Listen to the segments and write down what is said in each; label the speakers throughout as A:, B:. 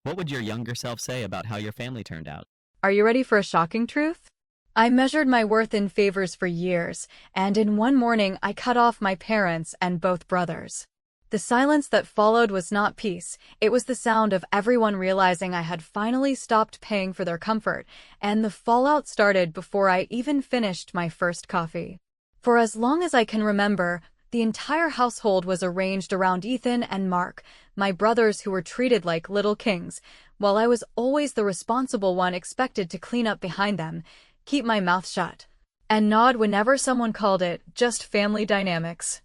A: What would your younger self say about how your family turned out?
B: Are you ready for a shocking truth? I measured my worth in favors for years, and in one morning I cut off my parents and both brothers. The silence that followed was not peace, it was the sound of everyone realizing I had finally stopped paying for their comfort, and the fallout started before I even finished my first coffee. For as long as I can remember, the entire household was arranged around Ethan and Mark, my brothers who were treated like little kings, while I was always the responsible one expected to clean up behind them, keep my mouth shut, and nod whenever someone called it just family dynamics.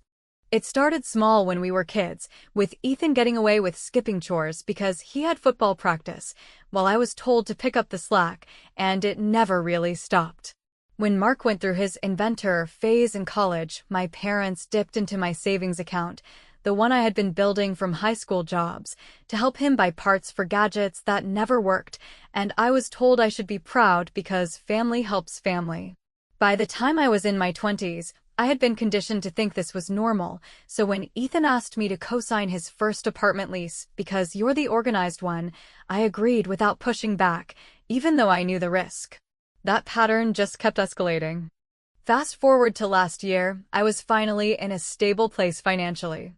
B: It started small when we were kids, with Ethan getting away with skipping chores because he had football practice, while I was told to pick up the slack, and it never really stopped. When Mark went through his inventor phase in college, my parents dipped into my savings account, the one I had been building from high school jobs, to help him buy parts for gadgets that never worked, and I was told I should be proud because family helps family. By the time I was in my 20s, I had been conditioned to think this was normal, so when Ethan asked me to co-sign his first apartment lease because you're the organized one, I agreed without pushing back, even though I knew the risk. That pattern just kept escalating. Fast forward to last year, I was finally in a stable place financially.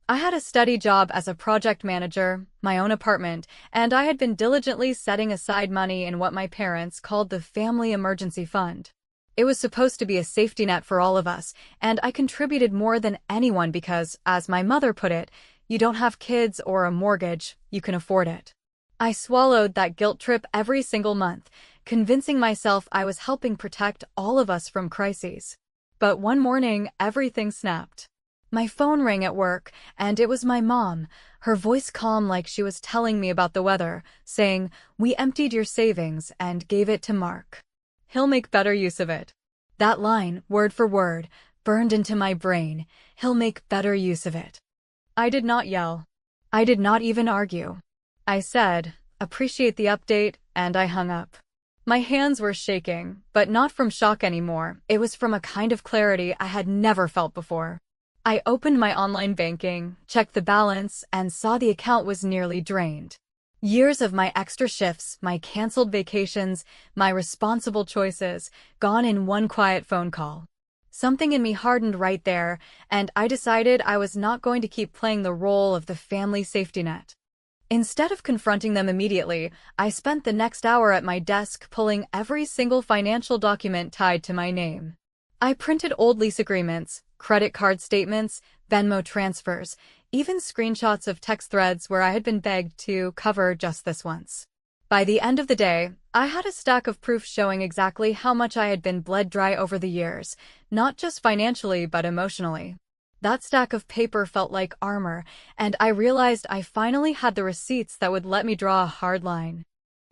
B: I had a steady job as a project manager, my own apartment, and I had been diligently setting aside money in what my parents called the Family Emergency Fund. It was supposed to be a safety net for all of us, and I contributed more than anyone because, as my mother put it, you don't have kids or a mortgage, you can afford it. I swallowed that guilt trip every single month, convincing myself I was helping protect all of us from crises. But one morning, everything snapped. My phone rang at work, and it was my mom, her voice calm like she was telling me about the weather, saying, "We emptied your savings and gave it to Mark. He'll make better use of it." That line, word for word, burned into my brain. He'll make better use of it. I did not yell. I did not even argue. I said, "Appreciate the update," and I hung up. My hands were shaking, but not from shock anymore. It was from a kind of clarity I had never felt before. I opened my online banking, checked the balance, and saw the account was nearly drained. Years of my extra shifts, my canceled vacations, my responsible choices, gone in one quiet phone call. Something in me hardened right there, and I decided I was not going to keep playing the role of the family safety net. Instead of confronting them immediately, I spent the next hour at my desk pulling every single financial document tied to my name. I printed old lease agreements, credit card statements, Venmo transfers, even screenshots of text threads where I had been begged to cover just this once. By the end of the day, I had a stack of proof showing exactly how much I had been bled dry over the years, not just financially but emotionally. That stack of paper felt like armor, and I realized I finally had the receipts that would let me draw a hard line.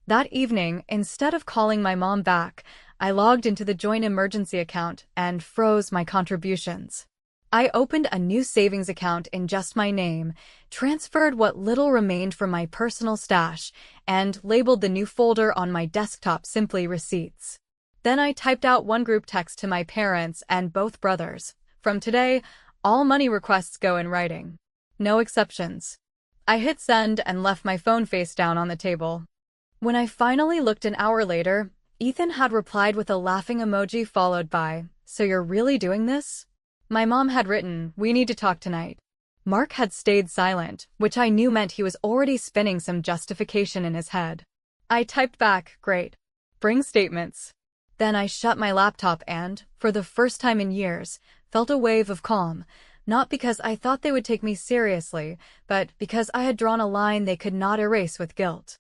B: That evening, instead of calling my mom back, I logged into the joint emergency account and froze my contributions. I opened a new savings account in just my name, transferred what little remained from my personal stash, and labeled the new folder on my desktop simply Receipts. Then I typed out one group text to my parents and both brothers. From today, all money requests go in writing. No exceptions. I hit send and left my phone face down on the table. When I finally looked an hour later, Ethan had replied with a laughing emoji followed by, "So you're really doing this?" My mom had written, "We need to talk tonight." Mark had stayed silent, which I knew meant he was already spinning some justification in his head. I typed back, "Great. Bring statements." Then I shut my laptop and, for the first time in years, felt a wave of calm, not because I thought they would take me seriously, but because I had drawn a line they could not erase with guilt.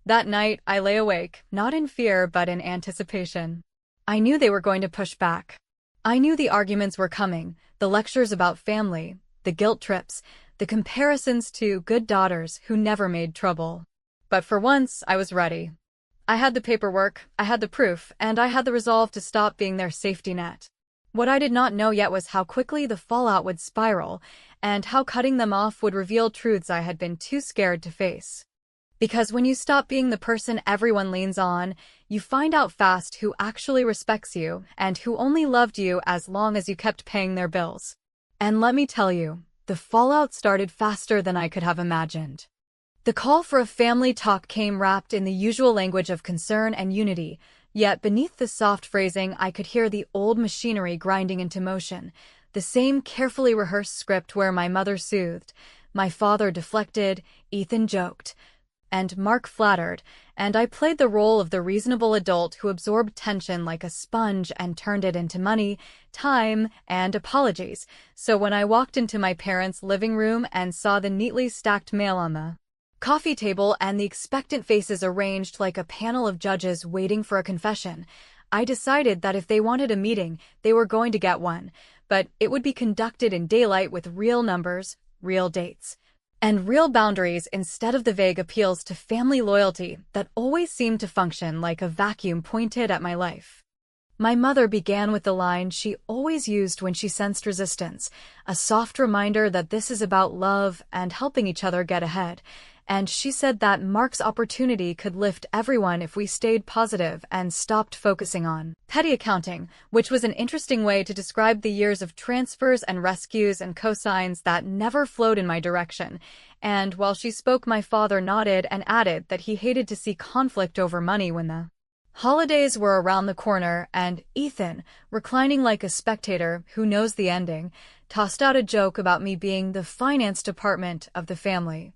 B: That night, I lay awake, not in fear but in anticipation. I knew they were going to push back. I knew the arguments were coming, the lectures about family, the guilt trips, the comparisons to good daughters who never made trouble. But for once, I was ready. I had the paperwork, I had the proof, and I had the resolve to stop being their safety net. What I did not know yet was how quickly the fallout would spiral, and how cutting them off would reveal truths I had been too scared to face. Because when you stop being the person everyone leans on, you find out fast who actually respects you and who only loved you as long as you kept paying their bills. And let me tell you, the fallout started faster than I could have imagined. The call for a family talk came wrapped in the usual language of concern and unity, yet beneath the soft phrasing I could hear the old machinery grinding into motion, the same carefully rehearsed script where my mother soothed, my father deflected, Ethan joked, and Mark flattered, and I played the role of the reasonable adult who absorbed tension like a sponge and turned it into money, time, and apologies. So when I walked into my parents' living room and saw the neatly stacked mail on the coffee table and the expectant faces arranged like a panel of judges waiting for a confession, I decided that if they wanted a meeting, they were going to get one, but it would be conducted in daylight with real numbers, real dates, and real boundaries instead of the vague appeals to family loyalty that always seemed to function like a vacuum pointed at my life. My mother began with the line she always used when she sensed resistance, a soft reminder that this is about love and helping each other get ahead, and she said that Mark's opportunity could lift everyone if we stayed positive and stopped focusing on petty accounting, which was an interesting way to describe the years of transfers and rescues and cosigns that never flowed in my direction. And while she spoke, my father nodded and added that he hated to see conflict over money when the holidays were around the corner, and Ethan, reclining like a spectator who knows the ending, tossed out a joke about me being the finance department of the family.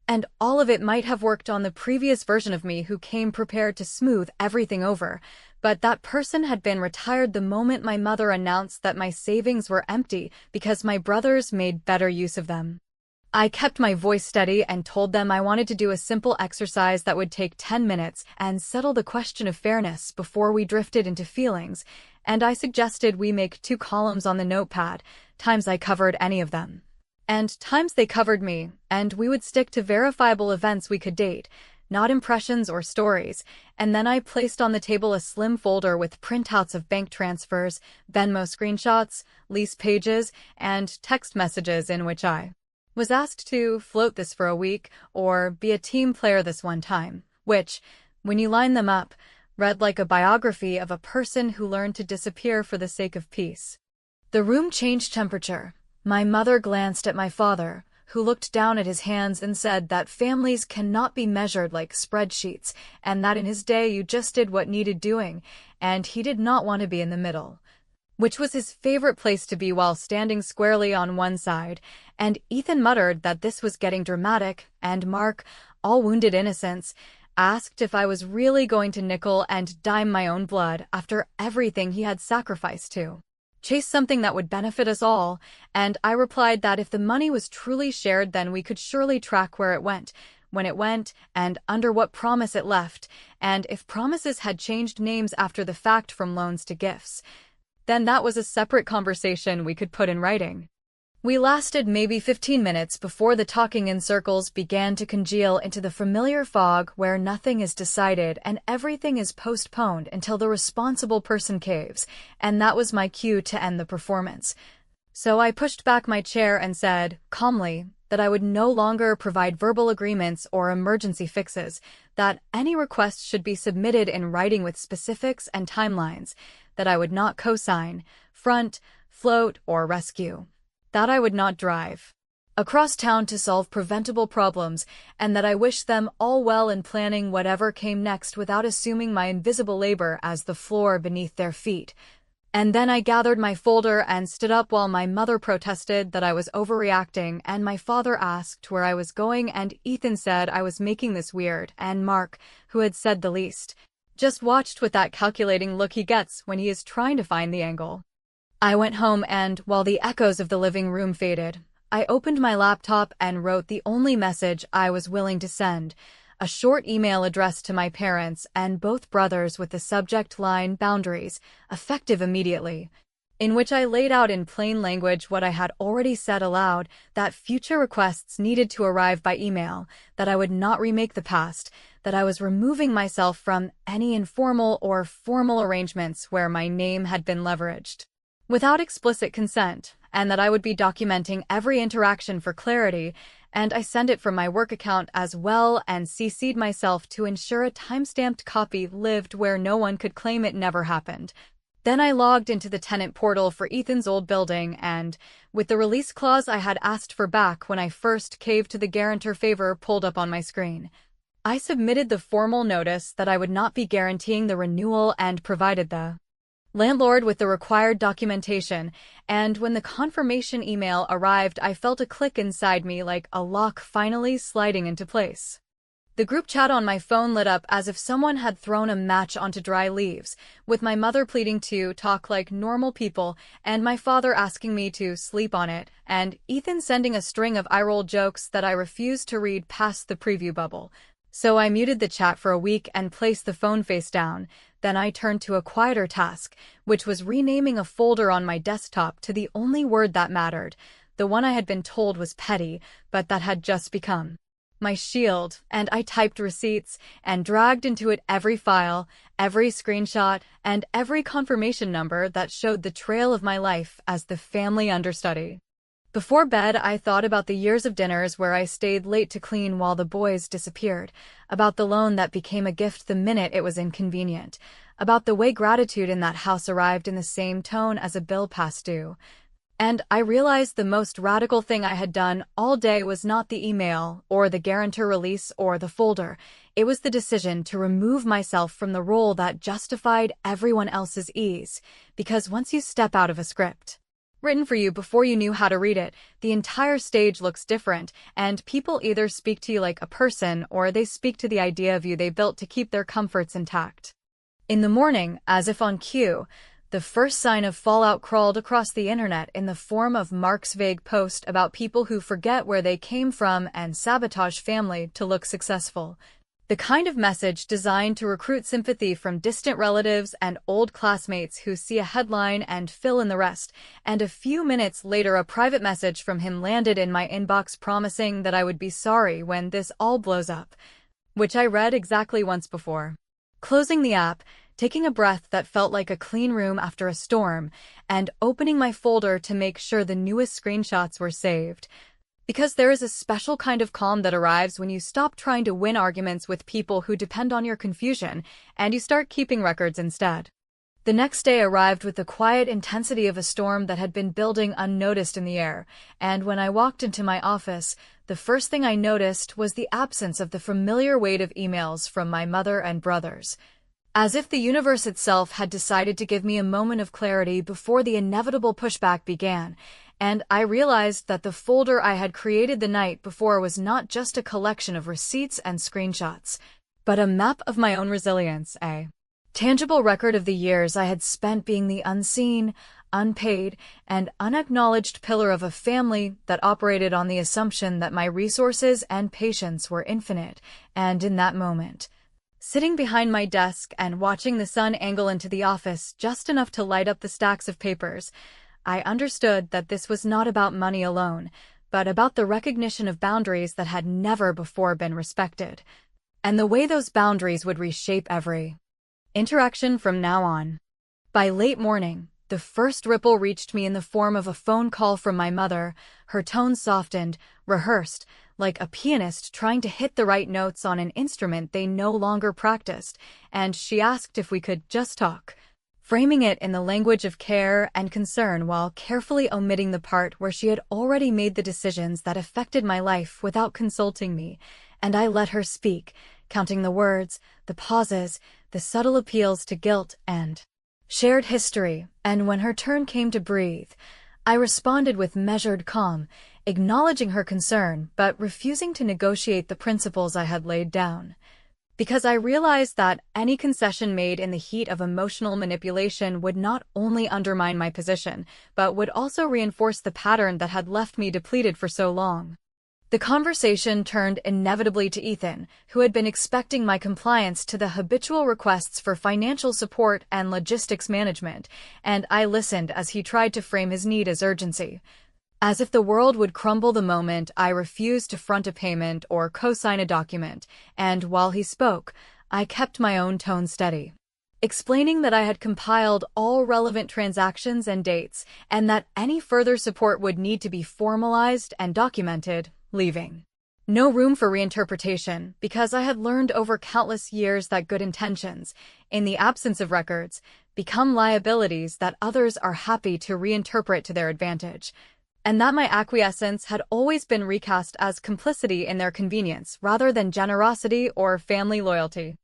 B: And all of it might have worked on the previous version of me who came prepared to smooth everything over, but that person had been retired the moment my mother announced that my savings were empty because my brothers made better use of them. I kept my voice steady and told them I wanted to do a simple exercise that would take 10 minutes and settle the question of fairness before we drifted into feelings, and I suggested we make 2 columns on the notepad, times I covered any of them, and times they covered me, and we would stick to verifiable events we could date, not impressions or stories, and then I placed on the table a slim folder with printouts of bank transfers, Venmo screenshots, lease pages, and text messages in which I was asked to float this for a week or be a team player this one time, which, when you line them up, read like a biography of a person who learned to disappear for the sake of peace. The room changed temperature. My mother glanced at my father, who looked down at his hands and said that families cannot be measured like spreadsheets, and that in his day you just did what needed doing, and he did not want to be in the middle, which was his favorite place to be while standing squarely on one side, and Ethan muttered that this was getting dramatic, and Mark, all wounded innocence, asked if I was really going to nickel and dime my own blood after everything he had sacrificed to chase something that would benefit us all, and I replied that if the money was truly shared then we could surely track where it went, when it went, and under what promise it left, and if promises had changed names after the fact from loans to gifts, then that was a separate conversation we could put in writing. We lasted maybe 15 minutes before the talking in circles began to congeal into the familiar fog where nothing is decided and everything is postponed until the responsible person caves, and that was my cue to end the performance. So I pushed back my chair and said, calmly, that I would no longer provide verbal agreements or emergency fixes, that any requests should be submitted in writing with specifics and timelines, that I would not co-sign, front, float, or rescue, that I would not drive across town to solve preventable problems, and that I wished them all well in planning whatever came next without assuming my invisible labor as the floor beneath their feet. And then I gathered my folder and stood up while my mother protested that I was overreacting, and my father asked where I was going, and Ethan said I was making this weird, and Mark, who had said the least, just watched with that calculating look he gets when he is trying to find the angle. I went home and, while the echoes of the living room faded, I opened my laptop and wrote the only message I was willing to send, a short email addressed to my parents and both brothers with the subject line boundaries, effective immediately, in which I laid out in plain language what I had already said aloud, that future requests needed to arrive by email, that I would not remake the past, that I was removing myself from any informal or formal arrangements where my name had been leveraged without explicit consent, and that I would be documenting every interaction for clarity, and I sent it from my work account as well and CC'd myself to ensure a time-stamped copy lived where no one could claim it never happened. Then I logged into the tenant portal for Ethan's old building and, with the release clause I had asked for back when I first caved to the guarantor favor pulled up on my screen, I submitted the formal notice that I would not be guaranteeing the renewal and provided the landlord with the required documentation, and when the confirmation email arrived, I felt a click inside me like a lock finally sliding into place. The group chat on my phone lit up as if someone had thrown a match onto dry leaves, with my mother pleading to talk like normal people, and my father asking me to sleep on it, and Ethan sending a string of eye-roll jokes that I refused to read past the preview bubble. So I muted the chat for a week and placed the phone face down. Then I turned to a quieter task, which was renaming a folder on my desktop to the only word that mattered, the one I had been told was petty, but that had just become my shield, and I typed receipts and dragged into it every file, every screenshot, and every confirmation number that showed the trail of my life as the family understudy. Before bed, I thought about the years of dinners where I stayed late to clean while the boys disappeared, about the loan that became a gift the minute it was inconvenient, about the way gratitude in that house arrived in the same tone as a bill past due. And I realized the most radical thing I had done all day was not the email, or the guarantor release, or the folder. It was the decision to remove myself from the role that justified everyone else's ease. Because once you step out of a script written for you before you knew how to read it, the entire stage looks different, and people either speak to you like a person or they speak to the idea of you they built to keep their comforts intact. In the morning, as if on cue, the first sign of fallout crawled across the internet in the form of Mark's vague post about people who forget where they came from and sabotage family to look successful. The kind of message designed to recruit sympathy from distant relatives and old classmates who see a headline and fill in the rest, and a few minutes later a private message from him landed in my inbox promising that I would be sorry when this all blows up, which I read exactly once before. Closing the app, taking a breath that felt like a clean room after a storm, and opening my folder to make sure the newest screenshots were saved. Because there is a special kind of calm that arrives when you stop trying to win arguments with people who depend on your confusion, and you start keeping records instead. The next day arrived with the quiet intensity of a storm that had been building unnoticed in the air, and when I walked into my office, the first thing I noticed was the absence of the familiar weight of emails from my mother and brothers. As if the universe itself had decided to give me a moment of clarity before the inevitable pushback began, and I realized that the folder I had created the night before was not just a collection of receipts and screenshots, but a map of my own resilience, a tangible record of the years I had spent being the unseen, unpaid, and unacknowledged pillar of a family that operated on the assumption that my resources and patience were infinite, and in that moment, sitting behind my desk and watching the sun angle into the office just enough to light up the stacks of papers, I understood that this was not about money alone, but about the recognition of boundaries that had never before been respected, and the way those boundaries would reshape every interaction from now on. By late morning, the first ripple reached me in the form of a phone call from my mother. Her tone softened, rehearsed, like a pianist trying to hit the right notes on an instrument they no longer practiced, and she asked if we could just talk, framing it in the language of care and concern while carefully omitting the part where she had already made the decisions that affected my life without consulting me, and I let her speak, counting the words, the pauses, the subtle appeals to guilt and shared history, and when her turn came to breathe, I responded with measured calm, acknowledging her concern but refusing to negotiate the principles I had laid down. Because I realized that any concession made in the heat of emotional manipulation would not only undermine my position, but would also reinforce the pattern that had left me depleted for so long. The conversation turned inevitably to Ethan, who had been expecting my compliance to the habitual requests for financial support and logistics management, and I listened as he tried to frame his need as urgency. As if the world would crumble the moment I refused to front a payment or co-sign a document, and while he spoke, I kept my own tone steady, explaining that I had compiled all relevant transactions and dates, and that any further support would need to be formalized and documented, leaving no room for reinterpretation, because I had learned over countless years that good intentions, in the absence of records, become liabilities that others are happy to reinterpret to their advantage, and that my acquiescence had always been recast as complicity in their convenience rather than generosity or family loyalty.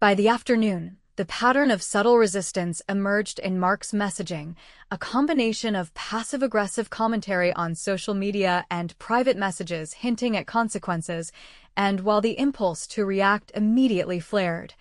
B: By the afternoon, the pattern of subtle resistance emerged in Mark's messaging, a combination of passive-aggressive commentary on social media and private messages hinting at consequences, and while the impulse to react immediately flared,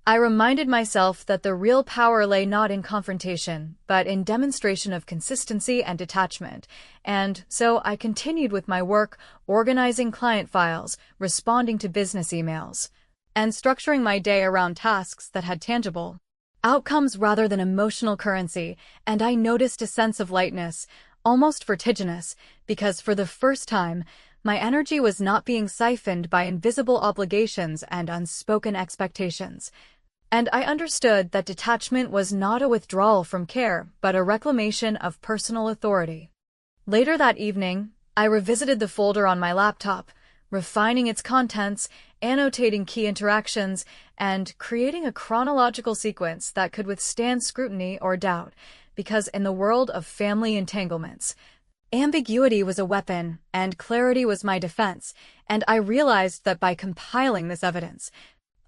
B: I reminded myself that the real power lay not in confrontation, but in demonstration of consistency and detachment, and so I continued with my work, organizing client files, responding to business emails, and structuring my day around tasks that had tangible outcomes rather than emotional currency, and I noticed a sense of lightness, almost vertiginous, because for the first time, my energy was not being siphoned by invisible obligations and unspoken expectations. And I understood that detachment was not a withdrawal from care, but a reclamation of personal authority. Later that evening, I revisited the folder on my laptop, refining its contents, annotating key interactions, and creating a chronological sequence that could withstand scrutiny or doubt, because in the world of family entanglements, ambiguity was a weapon, and clarity was my defense, and I realized that by compiling this evidence,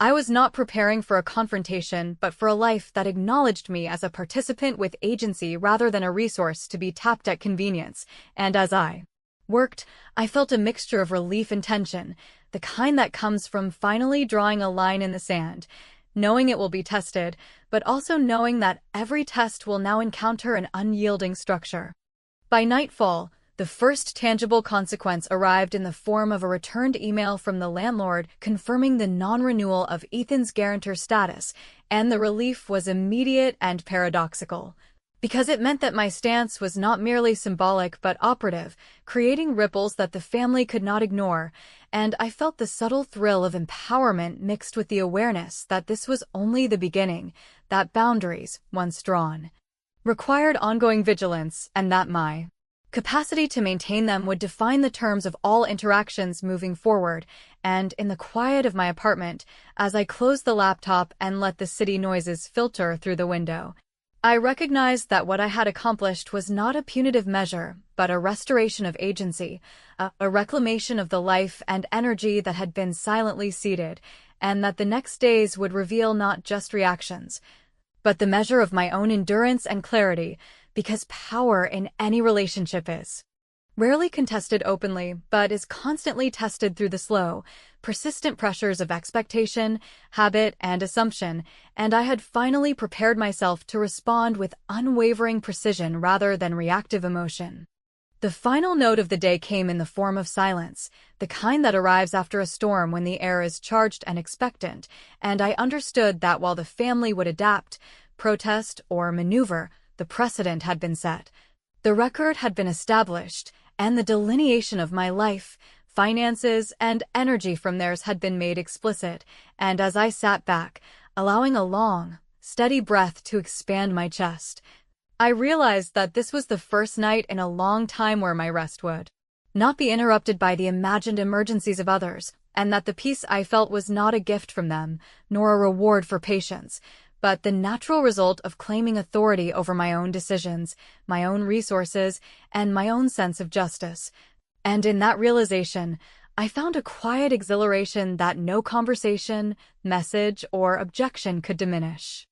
B: I was not preparing for a confrontation, but for a life that acknowledged me as a participant with agency rather than a resource to be tapped at convenience, and as I worked, I felt a mixture of relief and tension, the kind that comes from finally drawing a line in the sand, knowing it will be tested, but also knowing that every test will now encounter an unyielding structure. By nightfall, the first tangible consequence arrived in the form of a returned email from the landlord confirming the non-renewal of Ethan's guarantor status, and the relief was immediate and paradoxical, because it meant that my stance was not merely symbolic but operative, creating ripples that the family could not ignore, and I felt the subtle thrill of empowerment mixed with the awareness that this was only the beginning, that boundaries, once drawn, required ongoing vigilance, and that my capacity to maintain them would define the terms of all interactions moving forward, and in the quiet of my apartment, as I closed the laptop and let the city noises filter through the window, I recognized that what I had accomplished was not a punitive measure, but a restoration of agency, a reclamation of the life and energy that had been silently seeded, and that the next days would reveal not just reactions, but the measure of my own endurance and clarity, because power in any relationship is rarely contested openly, but is constantly tested through the slow, persistent pressures of expectation, habit, and assumption, and I had finally prepared myself to respond with unwavering precision rather than reactive emotion. The final note of the day came in the form of silence, the kind that arrives after a storm when the air is charged and expectant, and I understood that while the family would adapt, protest, or maneuver, the precedent had been set. The record had been established, and the delineation of my life, finances, and energy from theirs had been made explicit, and as I sat back, allowing a long, steady breath to expand my chest, I realized that this was the first night in a long time where my rest would not be interrupted by the imagined emergencies of others, and that the peace I felt was not a gift from them, nor a reward for patience, but the natural result of claiming authority over my own decisions, my own resources, and my own sense of justice. And in that realization, I found a quiet exhilaration that no conversation, message, or objection could diminish.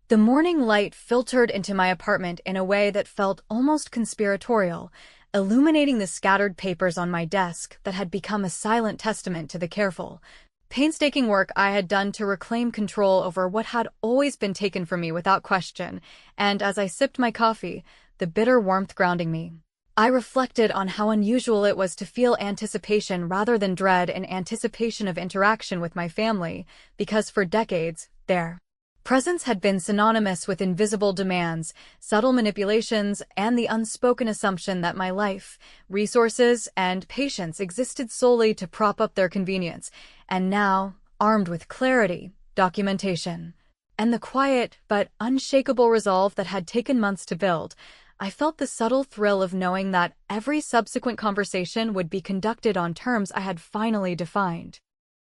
B: The morning light filtered into my apartment in a way that felt almost conspiratorial, illuminating the scattered papers on my desk that had become a silent testament to the careful, painstaking work I had done to reclaim control over what had always been taken from me without question, and as I sipped my coffee, the bitter warmth grounding me, I reflected on how unusual it was to feel anticipation rather than dread in anticipation of interaction with my family, because for decades, their presence had been synonymous with invisible demands, subtle manipulations, and the unspoken assumption that my life, resources, and patience existed solely to prop up their convenience, and now, armed with clarity, documentation, and the quiet but unshakable resolve that had taken months to build, I felt the subtle thrill of knowing that every subsequent conversation would be conducted on terms I had finally defined.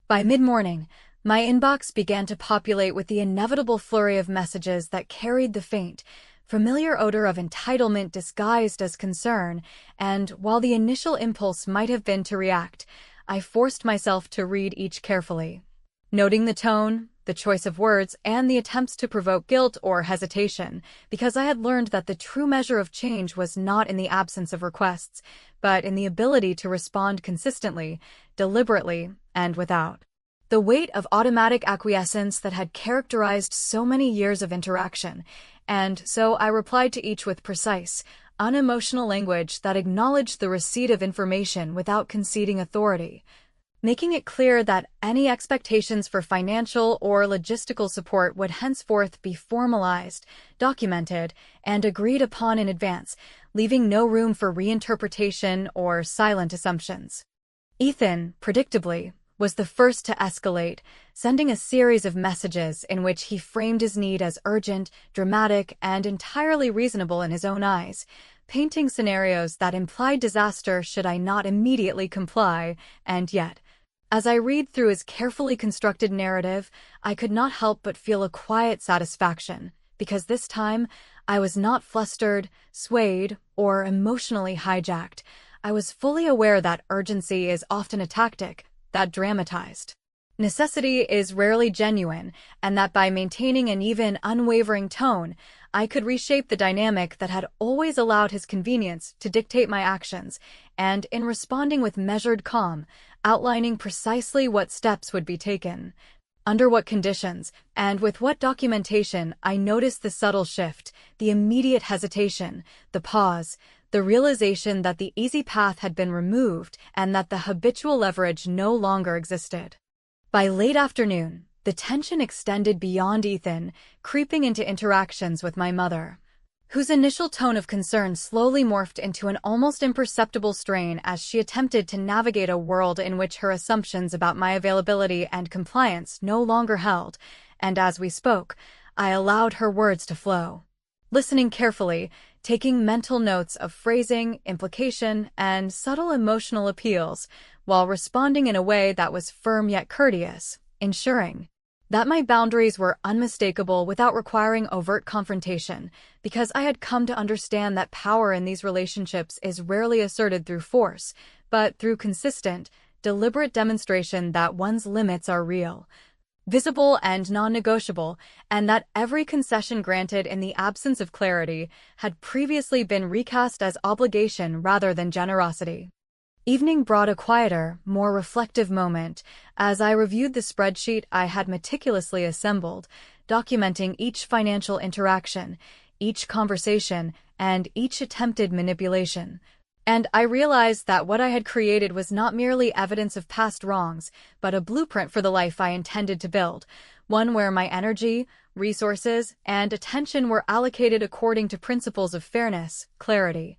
B: By mid-morning, My inbox began to populate with the inevitable flurry of messages that carried the faint, familiar odor of entitlement disguised as concern, and while the initial impulse might have been to react, I forced myself to read each carefully, noting the tone, the choice of words, and the attempts to provoke guilt or hesitation, because I had learned that the true measure of change was not in the absence of requests, but in the ability to respond consistently, deliberately, and without the weight of automatic acquiescence that had characterized so many years of interaction, and so I replied to each with precise, unemotional language that acknowledged the receipt of information without conceding authority, making it clear that any expectations for financial or logistical support would henceforth be formalized, documented, and agreed upon in advance, leaving no room for reinterpretation or silent assumptions. Ethan, predictably, was the first to escalate, sending a series of messages in which he framed his need as urgent, dramatic, and entirely reasonable in his own eyes, painting scenarios that implied disaster should I not immediately comply, and yet, as I read through his carefully constructed narrative, I could not help but feel a quiet satisfaction, because this time I was not flustered, swayed, or emotionally hijacked. I was fully aware that urgency is often a tactic that dramatized necessity is rarely genuine, and that by maintaining an even, unwavering tone, I could reshape the dynamic that had always allowed his convenience to dictate my actions, and in responding with measured calm, outlining precisely what steps would be taken, under what conditions, and with what documentation. I noticed the subtle shift, the immediate hesitation, the pause, the realization that the easy path had been removed and that the habitual leverage no longer existed. By late afternoon, the tension extended beyond Ethan, creeping into interactions with my mother, whose initial tone of concern slowly morphed into an almost imperceptible strain as she attempted to navigate a world in which her assumptions about my availability and compliance no longer held, and as we spoke, I allowed her words to flow, listening carefully, taking mental notes of phrasing, implication, and subtle emotional appeals, while responding in a way that was firm yet courteous, ensuring that my boundaries were unmistakable without requiring overt confrontation, because I had come to understand that power in these relationships is rarely asserted through force, but through consistent, deliberate demonstration that one's limits are real, visible and non-negotiable, and that every concession granted in the absence of clarity had previously been recast as obligation rather than generosity. Evening brought a quieter, more reflective moment as I reviewed the spreadsheet I had meticulously assembled, documenting each financial interaction, each conversation, and each attempted manipulation. And I realized that what I had created was not merely evidence of past wrongs, but a blueprint for the life I intended to build, one where my energy, resources, and attention were allocated according to principles of fairness, clarity,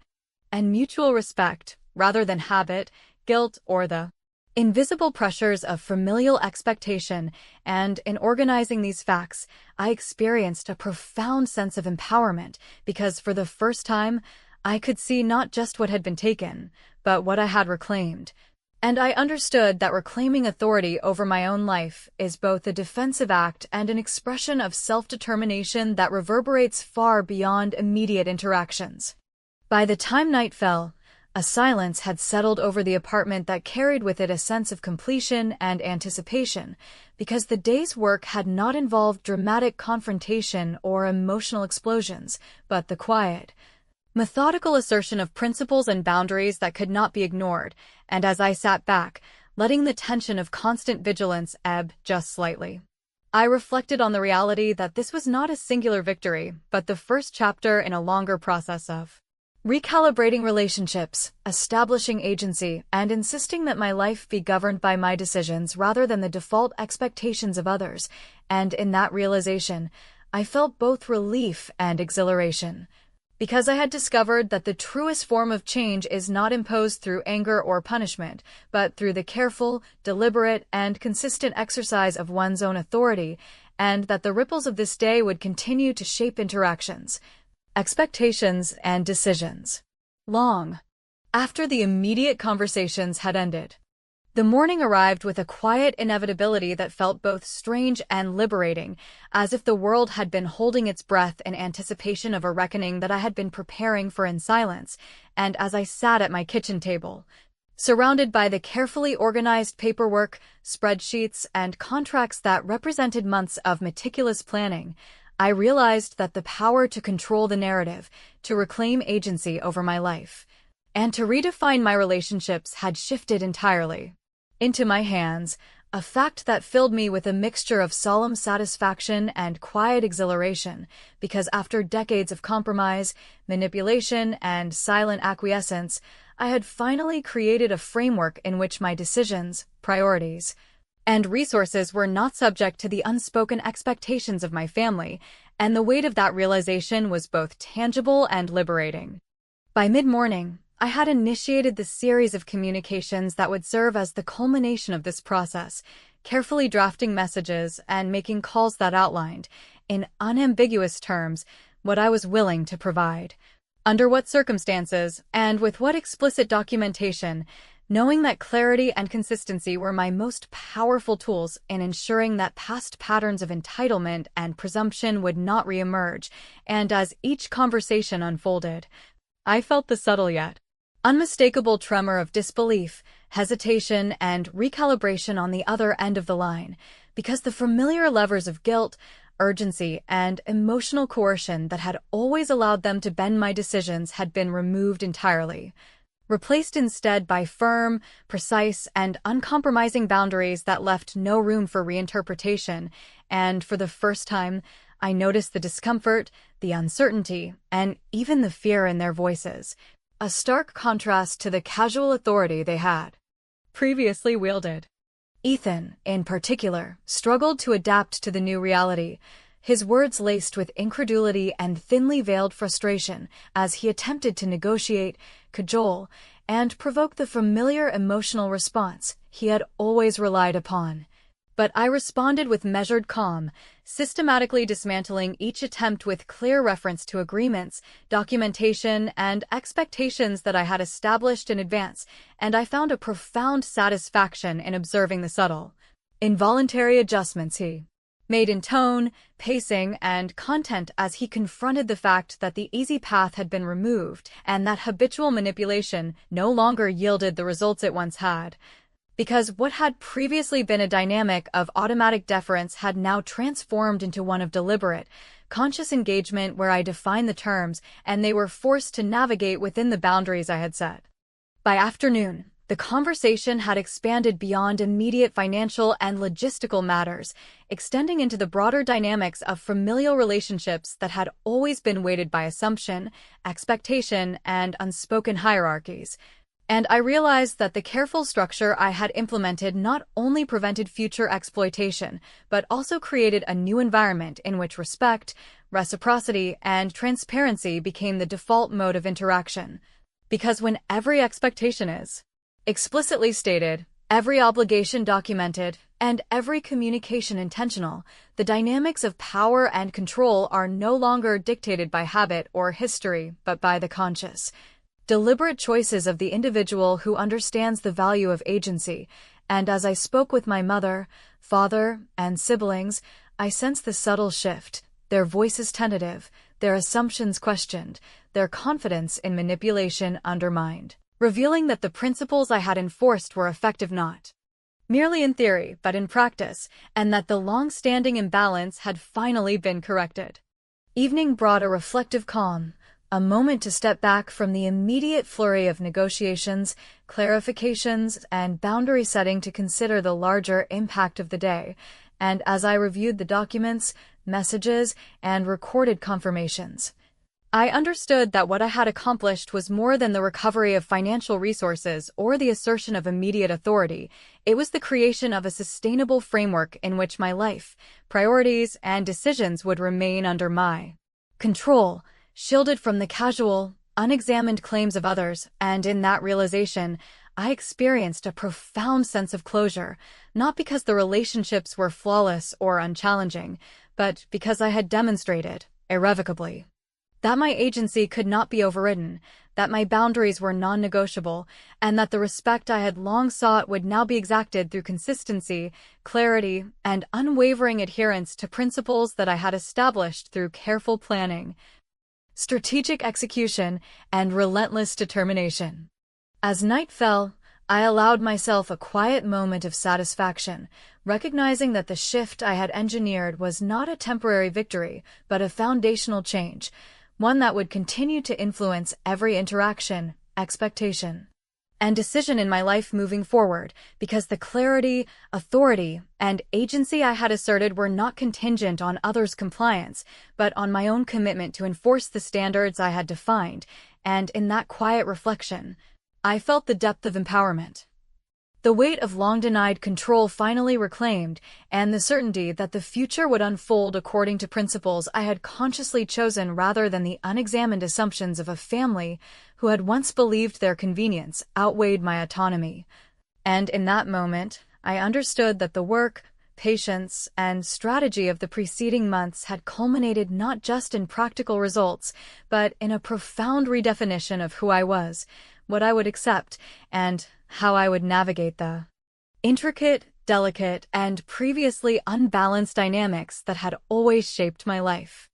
B: and mutual respect, rather than habit, guilt, or the invisible pressures of familial expectation. And in organizing these facts, I experienced a profound sense of empowerment, because for the first time, I could see not just what had been taken, but what I had reclaimed. And I understood that reclaiming authority over my own life is both a defensive act and an expression of self-determination that reverberates far beyond immediate interactions. By the time night fell, a silence had settled over the apartment that carried with it a sense of completion and anticipation, because the day's work had not involved dramatic confrontation or emotional explosions, but the quiet, methodical assertion of principles and boundaries that could not be ignored. And as I sat back, letting the tension of constant vigilance ebb just slightly, I reflected on the reality that this was not a singular victory, but the first chapter in a longer process of recalibrating relationships, establishing agency, and insisting that my life be governed by my decisions rather than the default expectations of others. And in that realization, I felt both relief and exhilaration, because I had discovered that the truest form of change is not imposed through anger or punishment, but through the careful, deliberate, and consistent exercise of one's own authority, and that the ripples of this day would continue to shape interactions, expectations, and decisions long after the immediate conversations had ended. The morning arrived with a quiet inevitability that felt both strange and liberating, as if the world had been holding its breath in anticipation of a reckoning that I had been preparing for in silence. And as I sat at my kitchen table, surrounded by the carefully organized paperwork, spreadsheets, and contracts that represented months of meticulous planning, I realized that the power to control the narrative, to reclaim agency over my life, and to redefine my relationships had shifted entirely into my hands, a fact that filled me with a mixture of solemn satisfaction and quiet exhilaration, because after decades of compromise, manipulation, and silent acquiescence, I had finally created a framework in which my decisions, priorities, and resources were not subject to the unspoken expectations of my family, and the weight of that realization was both tangible and liberating. By mid-morning, I had initiated the series of communications that would serve as the culmination of this process, carefully drafting messages and making calls that outlined, in unambiguous terms, what I was willing to provide, under what circumstances, and with what explicit documentation, knowing that clarity and consistency were my most powerful tools in ensuring that past patterns of entitlement and presumption would not reemerge. And as each conversation unfolded, I felt the subtle yet unmistakable tremor of disbelief, hesitation, and recalibration on the other end of the line, because the familiar levers of guilt, urgency, and emotional coercion that had always allowed them to bend my decisions had been removed entirely, replaced instead by firm, precise, and uncompromising boundaries that left no room for reinterpretation. And for the first time, I noticed the discomfort, the uncertainty, and even the fear in their voices, a stark contrast to the casual authority they had previously wielded. Ethan, in particular, struggled to adapt to the new reality, his words laced with incredulity and thinly veiled frustration as he attempted to negotiate, cajole, and provoke the familiar emotional response he had always relied upon. But I responded with measured calm, systematically dismantling each attempt with clear reference to agreements, documentation, and expectations that I had established in advance, and I found a profound satisfaction in observing the subtle, involuntary adjustments he made in tone, pacing, and content as he confronted the fact that the easy path had been removed and that habitual manipulation no longer yielded the results it once had. Because what had previously been a dynamic of automatic deference had now transformed into one of deliberate, conscious engagement where I defined the terms and they were forced to navigate within the boundaries I had set. By afternoon, the conversation had expanded beyond immediate financial and logistical matters, extending into the broader dynamics of familial relationships that had always been weighted by assumption, expectation, and unspoken hierarchies. And I realized that the careful structure I had implemented not only prevented future exploitation, but also created a new environment in which respect, reciprocity, and transparency became the default mode of interaction. Because when every expectation is explicitly stated, every obligation documented, and every communication intentional, the dynamics of power and control are no longer dictated by habit or history, but by the conscious, deliberate choices of the individual who understands the value of agency. And as I spoke with my mother, father, and siblings, I sensed the subtle shift, their voices tentative, their assumptions questioned, their confidence in manipulation undermined, revealing that the principles I had enforced were effective not merely in theory but in practice, and that the long-standing imbalance had finally been corrected. Evening brought a reflective calm, a moment to step back from the immediate flurry of negotiations, clarifications, and boundary setting to consider the larger impact of the day. And as I reviewed the documents, messages, and recorded confirmations, I understood that what I had accomplished was more than the recovery of financial resources or the assertion of immediate authority. It was the creation of a sustainable framework in which my life, priorities, and decisions would remain under my control, shielded from the casual, unexamined claims of others. And in that realization, I experienced a profound sense of closure, not because the relationships were flawless or unchallenging, but because I had demonstrated, irrevocably, that my agency could not be overridden, that my boundaries were non-negotiable, and that the respect I had long sought would now be exacted through consistency, clarity, and unwavering adherence to principles that I had established through careful planning, strategic execution, and relentless determination. As night fell, I allowed myself a quiet moment of satisfaction, recognizing that the shift I had engineered was not a temporary victory, but a foundational change, one that would continue to influence every interaction, expectation, and decision in my life moving forward, because the clarity, authority, and agency I had asserted were not contingent on others' compliance, but on my own commitment to enforce the standards I had defined, and in that quiet reflection, I felt the depth of empowerment. The weight of long-denied control finally reclaimed, and the certainty that the future would unfold according to principles I had consciously chosen rather than the unexamined assumptions of a family who had once believed their convenience outweighed my autonomy. And in that moment, I understood that the work, patience, and strategy of the preceding months had culminated not just in practical results, but in a profound redefinition of who I was, what I would accept, and how I would navigate the intricate, delicate, and previously unbalanced dynamics that had always shaped my life.